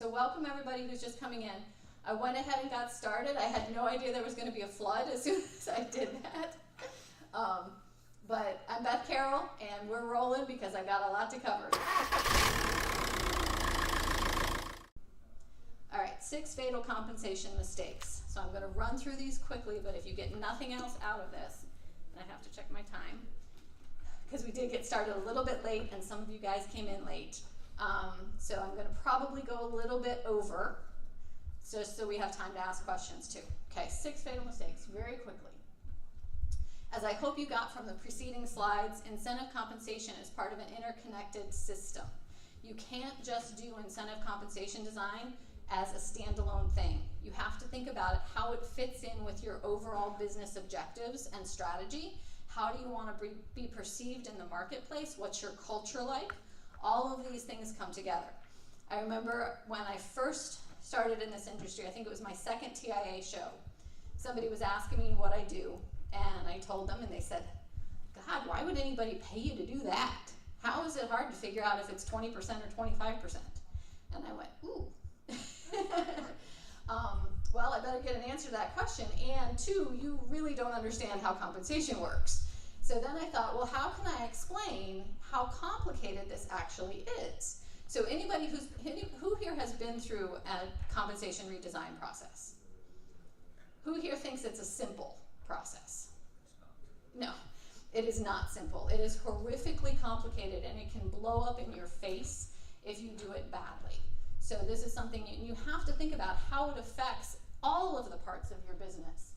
So welcome everybody who's just coming in. I went ahead and got started. I had no idea there was going to be a flood as soon as I did that. But I'm Beth Carroll, and we're rolling because I got a lot to cover. All right, 6 fatal compensation mistakes. So I'm going to run through these quickly, but if you get nothing else out of this, and I have to check my time, because we did get started a little bit late, and some of you guys came in late. So I'm going to probably go a little bit over, just so we have time to ask questions too. Okay, 6 fatal mistakes, very quickly. As I hope you got from the preceding slides, incentive compensation is part of an interconnected system. You can't just do incentive compensation design as a standalone thing. You have to think about it, how it fits in with your overall business objectives and strategy. How do you want to be perceived in the marketplace? What's your culture like? All of these things come together. I remember when I first started in this industry, I think it was my second TIA show, somebody was asking me what I do, and I told them, and they said, God, why would anybody pay you to do that? How is it hard to figure out if it's 20% or 25%? And I went, ooh. Well, I better get an answer to that question, and 2, you really don't understand how compensation works. So then I thought, well, how can I explain how complicated this actually is? So anybody who here has been through a compensation redesign process? Who here thinks it's a simple process? No, it is not simple. It is horrifically complicated, and it can blow up in your face if you do it badly. So this is something you have to think about, how it affects all of the parts of your business.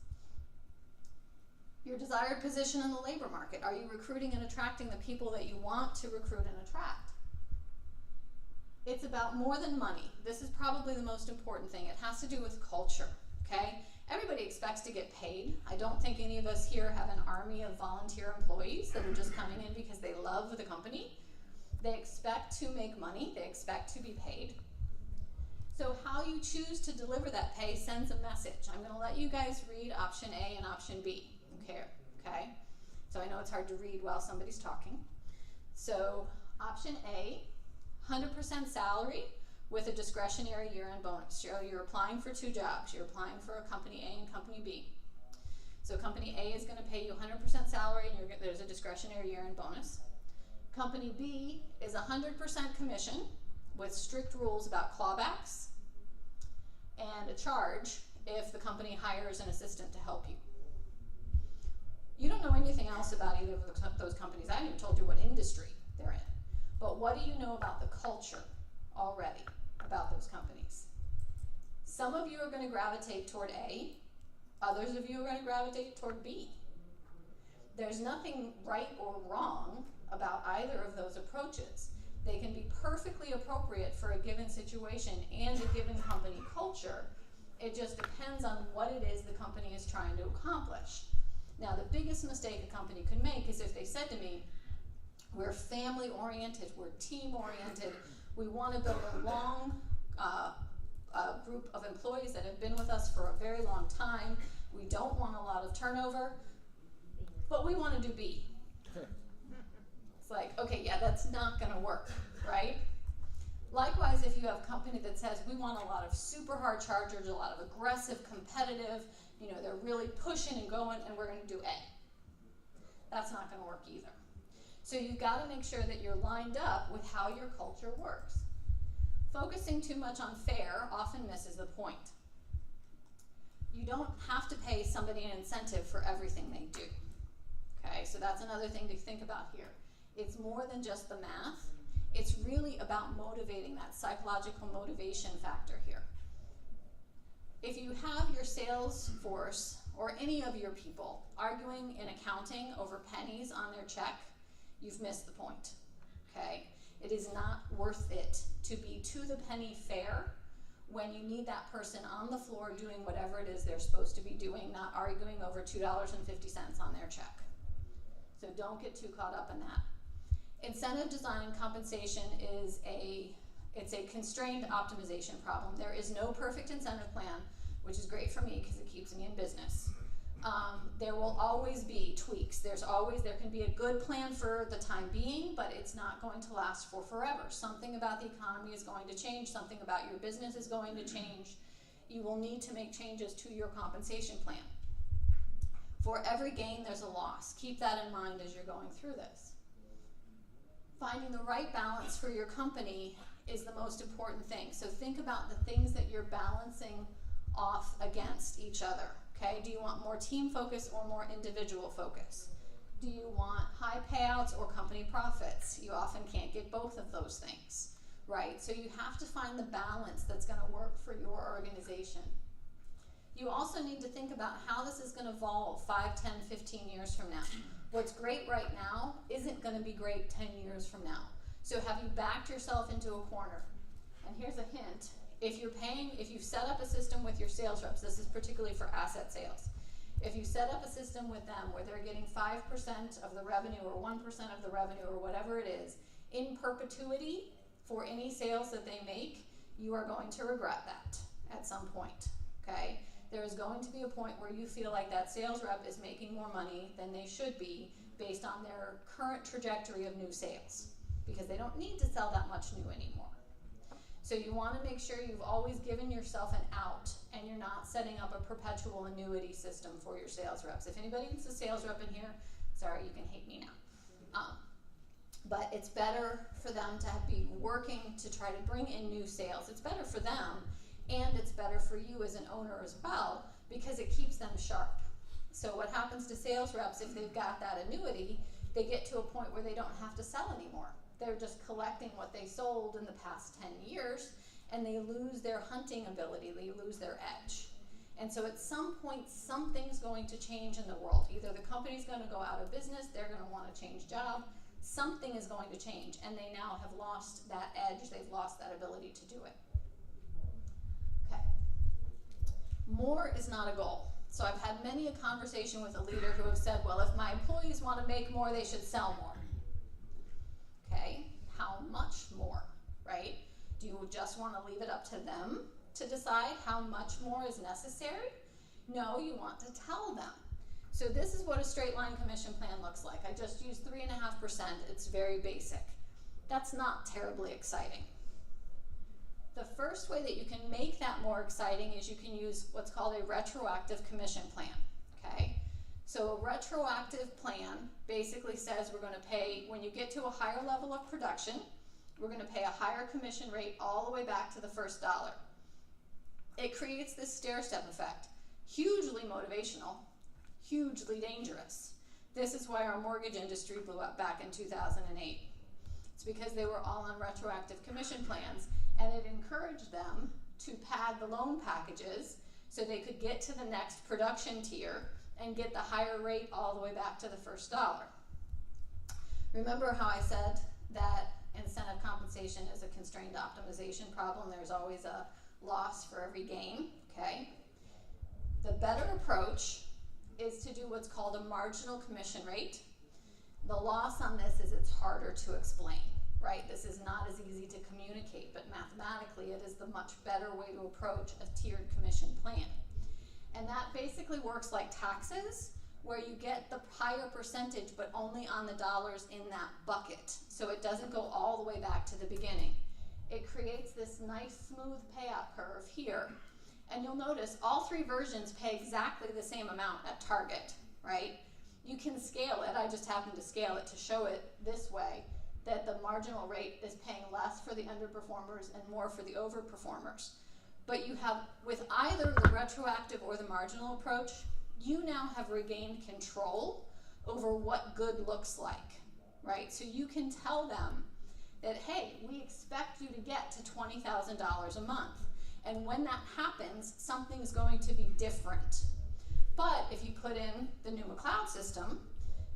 Your desired position in the labor market. Are you recruiting and attracting the people that you want to recruit and attract? It's about more than money. This is probably the most important thing. It has to do with culture, okay? Everybody expects to get paid. I don't think any of us here have an army of volunteer employees that are just coming in because they love the company. They expect to make money. They expect to be paid. So how you choose to deliver that pay sends a message. I'm going to let you guys read option A and option B. Okay? So I know it's hard to read while somebody's talking. So option A, 100% salary with a discretionary year-end bonus. So you're applying for 2 jobs. You're applying for a company A and company B. So company A is going to pay you 100% salary, and there's a discretionary year-end bonus. Company B is 100% commission with strict rules about clawbacks and a charge if the company hires an assistant to help you. You don't know anything else about either of those companies. I haven't even told you what industry they're in. But what do you know about the culture already about those companies? Some of you are going to gravitate toward A. Others of you are going to gravitate toward B. There's nothing right or wrong about either of those approaches. They can be perfectly appropriate for a given situation and a given company culture. It just depends on what it is the company is trying to accomplish. Now, the biggest mistake a company could make is if they said to me, we're family-oriented, we're team-oriented, we want to build a long group of employees that have been with us for a very long time, we don't want a lot of turnover, but we want to do B. It's like, okay, yeah, that's not going to work, right? Likewise, if you have a company that says we want a lot of super hard chargers, a lot of aggressive, competitive, they're really pushing and going, and we're going to do A. That's not going to work either. So you've got to make sure that you're lined up with how your culture works. Focusing too much on fair often misses the point. You don't have to pay somebody an incentive for everything they do. Okay, so that's another thing to think about here. It's more than just the math. It's really about motivating, that psychological motivation factor here. If you have your sales force or any of your people arguing in accounting over pennies on their check, you've missed the point, okay? It is not worth it to be to the penny fair when you need that person on the floor doing whatever it is they're supposed to be doing, not arguing over $2.50 on their check. So don't get too caught up in that. Incentive design and compensation is it's a constrained optimization problem. There is no perfect incentive plan, which is great for me because it keeps me in business. There will always be tweaks. There can be a good plan for the time being, but it's not going to last for forever. Something about the economy is going to change. Something about your business is going to change. You will need to make changes to your compensation plan. For every gain, there's a loss. Keep that in mind as you're going through this. Finding the right balance for your company is the most important thing. So think about the things that you're balancing off against each other. Okay, do you want more team focus or more individual focus? Do you want high payouts or company profits? You often can't get both of those things, right? So you have to find the balance that's going to work for your organization. You also need to think about how this is going to evolve 5, 10, 15 years from now. What's great right now isn't going to be great 10 years from now. So have you backed yourself into a corner? And here's a hint. If you've set up a system with your sales reps, this is particularly for asset sales. If you set up a system with them where they're getting 5% of the revenue or 1% of the revenue or whatever it is in perpetuity for any sales that they make, you are going to regret that at some point, okay? There is going to be a point where you feel like that sales rep is making more money than they should be based on their current trajectory of new sales, because they don't need to sell that much new anymore. So you want to make sure you've always given yourself an out and you're not setting up a perpetual annuity system for your sales reps. If anybody is a sales rep in here, sorry, you can hate me now. But it's better for them to be working to try to bring in new sales. It's better for them, and it's better for you as an owner as well, because it keeps them sharp. So what happens to sales reps if they've got that annuity, they get to a point where they don't have to sell anymore. They're just collecting what they sold in the past 10 years, and they lose their hunting ability, they lose their edge. And so at some point, something's going to change in the world. Either the company's going to go out of business, they're going to want to change job, something is going to change, and they now have lost that edge, they've lost that ability to do it. Okay. More is not a goal. So I've had many a conversation with a leader who have said, well, if my employees want to make more, they should sell more. Okay, how much more, right? Do you just want to leave it up to them to decide how much more is necessary? No, you want to tell them. So this is what a straight line commission plan looks like. I just used 3.5%. It's very basic. That's not terribly exciting. The first way that you can make that more exciting is you can use what's called a retroactive commission plan, okay? So a retroactive plan basically says we're going to pay, when you get to a higher level of production, we're going to pay a higher commission rate all the way back to the first dollar. It creates this stair-step effect. Hugely motivational, hugely dangerous. This is why our mortgage industry blew up back in 2008. It's because they were all on retroactive commission plans, and it encouraged them to pad the loan packages so they could get to the next production tier and get the higher rate all the way back to the first dollar. Remember how I said that incentive compensation is a constrained optimization problem? There's always a loss for every gain, okay? The better approach is to do what's called a marginal commission rate. The loss on this is it's harder to explain, right? This is not as easy to communicate, but mathematically it is the much better way to approach a tiered commission plan. And that basically works like taxes, where you get the higher percentage, but only on the dollars in that bucket. So it doesn't go all the way back to the beginning. It creates this nice smooth payout curve here. And you'll notice all three versions pay exactly the same amount at target, right? You can scale it. I just happen to scale it to show it this way, that the marginal rate is paying less for the underperformers and more for the overperformers. But you have, with either the retroactive or the marginal approach, you now have regained control over what good looks like, right? So you can tell them that, hey, we expect you to get to $20,000 a month. And when that happens, something's going to be different. But if you put in the new McLeod system,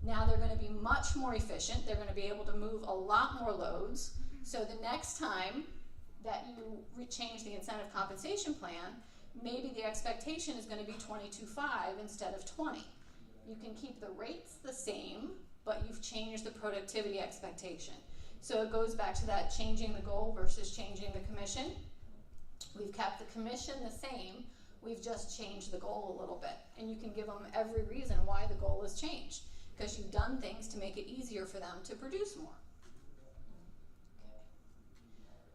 now they're going to be much more efficient. They're going to be able to move a lot more loads. So the next time that you change the incentive compensation plan, maybe the expectation is going to be 22.5 instead of 20. You can keep the rates the same, but you've changed the productivity expectation. So it goes back to that changing the goal versus changing the commission. We've kept the commission the same. We've just changed the goal a little bit, and you can give them every reason why the goal has changed, because you've done things to make it easier for them to produce more.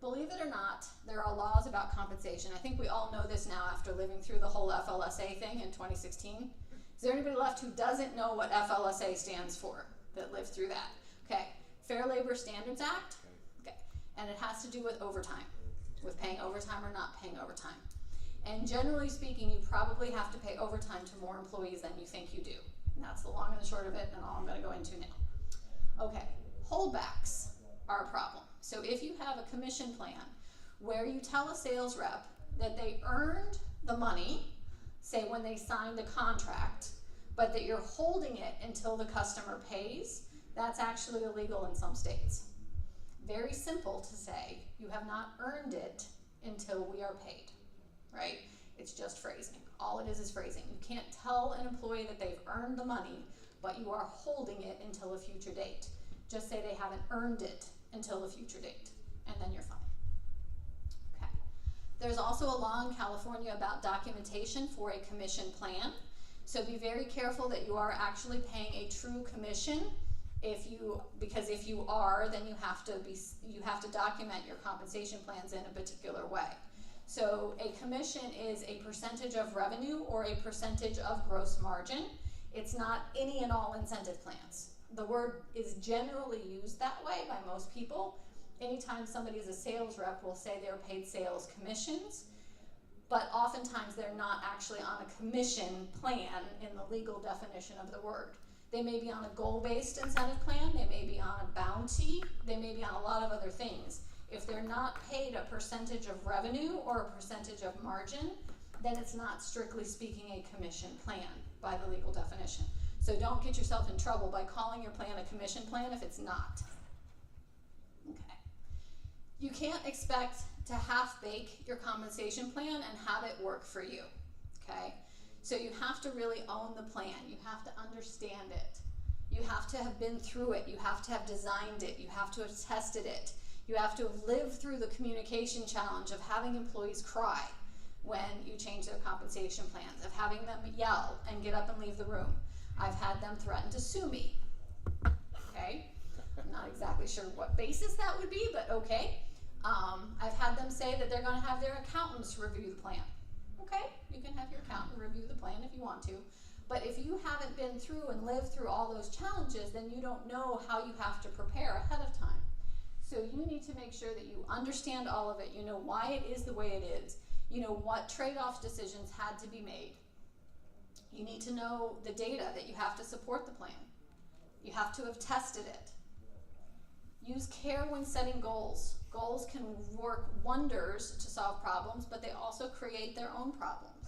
Believe it or not, there are laws about compensation. I think we all know this now after living through the whole FLSA thing in 2016. Is there anybody left who doesn't know what FLSA stands for, that lived through that? Okay, Fair Labor Standards Act, okay, and it has to do with overtime, with paying overtime or not paying overtime. And generally speaking, you probably have to pay overtime to more employees than you think you do. And that's the long and the short of it, and all I'm going to go into now. Okay, holdbacks are a problem. So if you have a commission plan where you tell a sales rep that they earned the money, say when they signed a contract, but that you're holding it until the customer pays, that's actually illegal in some states. Very simple to say, you have not earned it until we are paid, right? It's just phrasing. All it is phrasing. You can't tell an employee that they've earned the money, but you are holding it until a future date. Just say they haven't earned it until a future date, and then you're fine. Okay. There's also a law in California about documentation for a commission plan. So be very careful that you are actually paying a true commission. Because if you are, then you have to document your compensation plans in a particular way. So a commission is a percentage of revenue or a percentage of gross margin. It's not any and all incentive plans. The word is generally used that way by most people. Anytime somebody is a sales rep, will say they're paid sales commissions, but oftentimes they're not actually on a commission plan in the legal definition of the word. They may be on a goal-based incentive plan, they may be on a bounty, they may be on a lot of other things. If they're not paid a percentage of revenue or a percentage of margin, then it's not strictly speaking a commission plan by the legal definition. So don't get yourself in trouble by calling your plan a commission plan if it's not. Okay. You can't expect to half-bake your compensation plan and have it work for you, okay? So you have to really own the plan. You have to understand it. You have to have been through it. You have to have designed it. You have to have tested it. You have to have lived through the communication challenge of having employees cry when you change their compensation plans, of having them yell and get up and leave the room. I've had them threaten to sue me, okay? I'm not exactly sure what basis that would be, but okay. I've had them say that they're going to have their accountants review the plan. Okay, you can have your accountant review the plan if you want to, but if you haven't been through and lived through all those challenges, then you don't know how you have to prepare ahead of time. So you need to make sure that you understand all of it, you know why it is the way it is, you know what trade-off decisions had to be made. You need to know the data that you have to support the plan. You have to have tested it. Use care when setting goals. Goals can work wonders to solve problems, but they also create their own problems.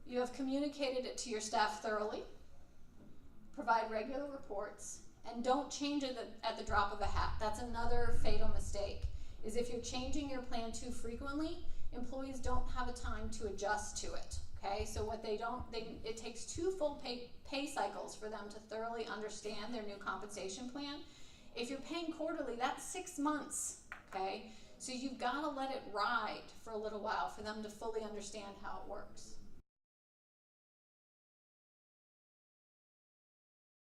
You have communicated it to your staff thoroughly. Provide regular reports, and don't change it at the drop of a hat. That's another fatal mistake, is if you're changing your plan too frequently, employees don't have a time to adjust to it. Okay, so what it takes 2 full pay cycles for them to thoroughly understand their new compensation plan. If you're paying quarterly, that's 6 months, okay? So you've got to let it ride for a little while for them to fully understand how it works.